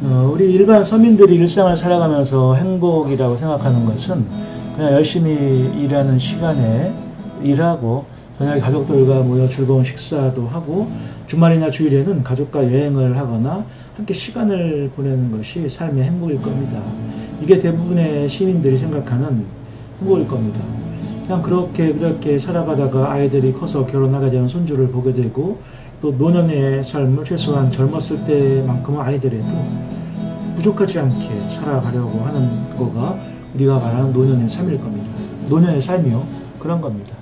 우리 일반 서민들이 일상을 살아가면서 행복이라고 생각하는 것은 그냥 열심히 일하는 시간에 일하고 저녁에 가족들과 모여 즐거운 식사도 하고 주말이나 주일에는 가족과 여행을 하거나 함께 시간을 보내는 것이 삶의 행복일 겁니다. 이게 대부분의 시민들이 생각하는 행복일 겁니다. 그냥 그렇게 살아가다가 아이들이 커서 결혼하게 되면 손주를 보게 되고 또 노년의 삶을 최소한 젊었을 때만큼은 아니더라도 부족하지 않게 살아가려고 하는 거가 우리가 말하는 노년의 삶일 겁니다. 노년의 삶이요? 그런 겁니다.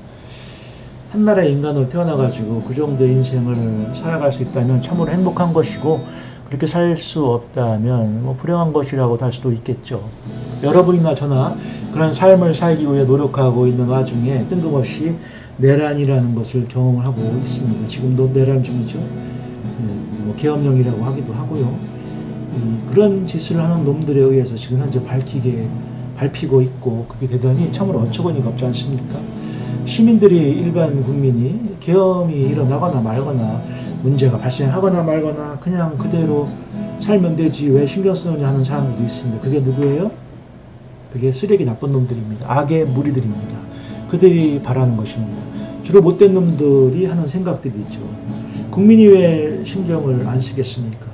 한 나라의 인간으로 태어나가지고 그 정도의 인생을 살아갈 수 있다면 참으로 행복한 것이고 그렇게 살 수 없다면 불행한 것이라고 할 수도 있겠죠. 여러분이나 저나 그런 삶을 살기 위해 노력하고 있는 와중에 뜬금없이 내란이라는 것을 경험을 하고 있습니다. 지금도 내란 중이죠. 계엄령이라고 하기도 하고요. 그런 짓을 하는 놈들에 의해서 지금 현재 밟히고 있고 그게 되더니 참으로 어처구니가 없지 않습니까? 시민들이 일반 국민이 계엄이 일어나거나 말거나 문제가 발생하거나 말거나 그냥 그대로 살면 되지 왜 신경 쓰느냐 하는 사람들도 있습니다. 그게 누구예요? 그게 쓰레기 나쁜 놈들입니다. 악의 무리들입니다. 그들이 바라는 것입니다. 주로 못된 놈들이 하는 생각들이 있죠. 국민이 왜 신경을 안 쓰겠습니까?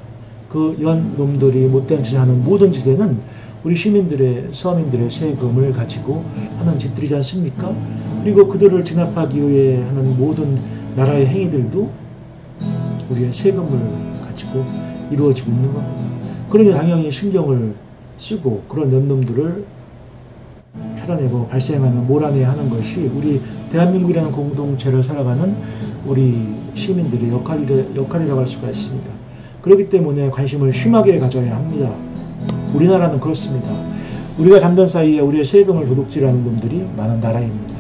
그 연 놈들이 못된 짓을 하는 모든 짓에는 우리 시민들의 서민들의 세금을 가지고 하는 짓들이지 않습니까? 그리고 그들을 진압하기 위해 하는 모든 나라의 행위들도 우리의 세금을 가지고 이루어지고 있는 겁니다. 그러니 당연히 신경을 쓰고 그런 연놈들을 찾아내고 발생하면 몰아내야 하는 것이 우리 대한민국이라는 공동체를 살아가는 우리 시민들의 역할이라고 할 수가 있습니다. 그렇기 때문에 관심을 심하게 가져야 합니다. 우리나라는 그렇습니다. 우리가 잠든 사이에 우리의 세금을 도둑질하는 놈들이 많은 나라입니다.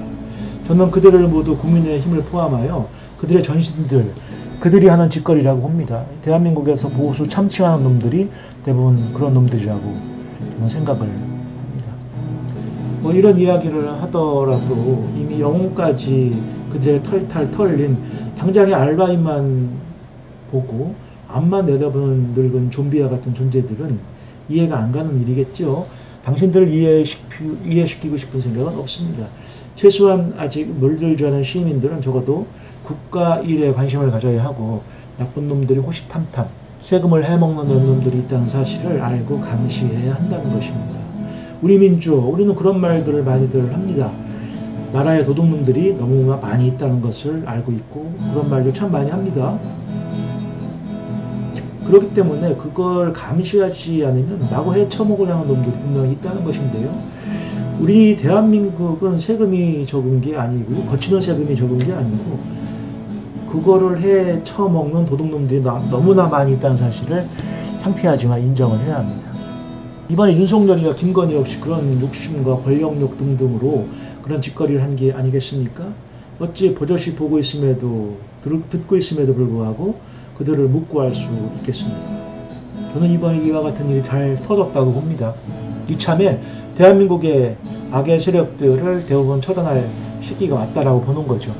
저는 그들을 모두 국민의 힘을 포함하여 그들의 전신들, 그들이 하는 짓거리라고 봅니다. 대한민국에서 보수 참칭하는 놈들이 대부분 그런 놈들이라고 저는 생각을 합니다. 이런 이야기를 하더라도 이미 영혼까지 그들의 털탈 털린 당장의 알바인만 보고 앞만 내다보는 늙은 좀비와 같은 존재들은 이해가 안 가는 일이겠죠. 당신들을 이해시키고 싶은 생각은 없습니다. 최소한 아직 물들지 않은 시민들은 적어도 국가 일에 관심을 가져야 하고 나쁜 놈들이 호시탐탐 세금을 해먹는 놈들이 있다는 사실을 알고 감시해야 한다는 것입니다. 우리 민주, 우리는 그런 말들을 많이들 합니다. 나라에 도둑놈들이 너무 많이 있다는 것을 알고 있고 그런 말들 참 많이 합니다. 그렇기 때문에 그걸 감시하지 않으면 마구 헤쳐먹으려는 놈들이 분명히 있다는 것인데요. 우리 대한민국은 세금이 적은 게 아니고 거치는 세금이 적은 게 아니고 그거를 헤쳐먹는 도둑놈들이 너무나 많이 있다는 사실을 창피하지만 인정을 해야 합니다. 이번에 윤석열이나 김건희 역시 그런 욕심과 권력욕 등등으로 그런 짓거리를 한 게 아니겠습니까? 어찌 버젓이 보고 있음에도 듣고 있음에도 불구하고 그들을 묵고할 수 있겠습니까? 저는 이번에 이와 같은 일이 잘 터졌다고 봅니다. 이참에 대한민국의 악의 세력들을 대부분 처단할 시기가 왔다라고 보는 거죠.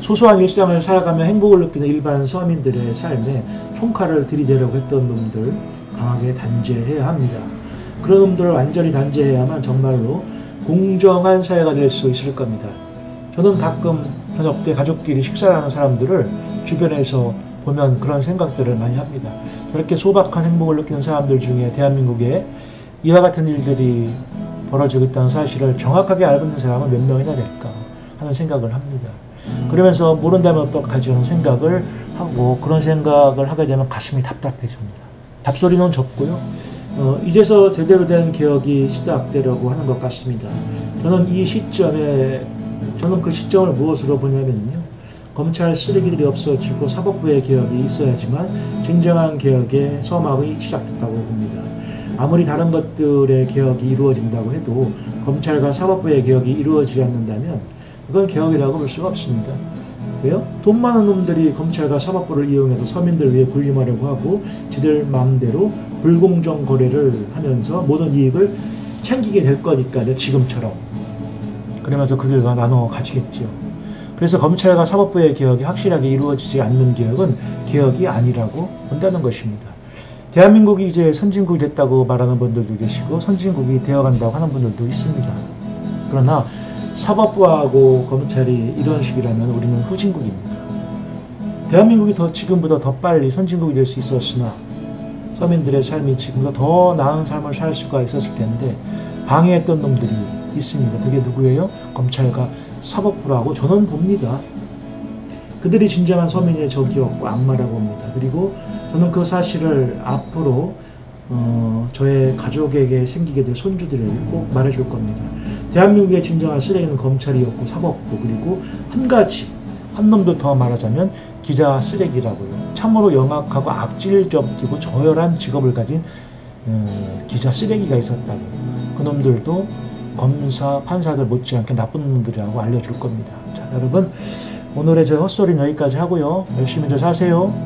소소한 일상을 살아가며 행복을 느끼는 일반 서민들의 삶에 총칼을 들이대려고 했던 놈들 강하게 단죄해야 합니다. 그런 놈들을 완전히 단죄해야만 정말로 공정한 사회가 될 수 있을 겁니다. 저는 가끔 저녁 때 가족끼리 식사를 하는 사람들을 주변에서 보면 그런 생각들을 많이 합니다. 저렇게 소박한 행복을 느끼는 사람들 중에 대한민국에 이와 같은 일들이 벌어지고 있다는 사실을 정확하게 알고 있는 사람은 몇 명이나 될까 하는 생각을 합니다. 그러면서 모른다면 어떡하지 하는 생각을 하고 그런 생각을 하게 되면 가슴이 답답해집니다. 잡소리는 적고요. 이제서 제대로 된 개혁이 시작되려고 하는 것 같습니다. 저는 그 시점을 무엇으로 보냐면요. 검찰 쓰레기들이 없어지고 사법부의 개혁이 있어야지만 진정한 개혁의 서막이 시작됐다고 봅니다. 아무리 다른 것들의 개혁이 이루어진다고 해도 검찰과 사법부의 개혁이 이루어지지 않는다면 그건 개혁이라고 볼 수가 없습니다. 왜요? 돈 많은 놈들이 검찰과 사법부를 이용해서 서민들 위해 군림하려고 하고 지들 마음대로 불공정 거래를 하면서 모든 이익을 챙기게 될 거니까요. 지금처럼. 그러면서 그들과 나눠 가지겠지요. 그래서 검찰과 사법부의 개혁이 확실하게 이루어지지 않는 개혁은 개혁이 아니라고 본다는 것입니다. 대한민국이 이제 선진국이 됐다고 말하는 분들도 계시고 선진국이 되어간다고 하는 분들도 있습니다. 그러나 사법부하고 검찰이 이런 식이라면 우리는 후진국입니다. 대한민국이 지금보다 더 빨리 선진국이 될 수 있었으나 서민들의 삶이 지금보다 더 나은 삶을 살 수가 있었을 텐데 방해했던 놈들이 있습니다. 그게 누구예요? 검찰과 사법부라고 저는 봅니다. 그들이 진정한 서민의 적이었고 악마라고 봅니다. 그리고 저는 그 사실을 앞으로 저의 가족에게 생기게 될 손주들에게 꼭 말해줄 겁니다. 대한민국의 진정한 쓰레기는 검찰이었고 사법부, 그리고 한 가지 한 놈도 더 말하자면 기자 쓰레기라고요. 참으로 영악하고 악질적이고 저열한 직업을 가진 기자 쓰레기가 있었다고. 그 놈들도 검사, 판사들 못지않게 나쁜 놈들이라고 알려줄 겁니다. 자, 여러분, 오늘의 제 헛소리는 여기까지 하고요. 열심히들 사세요.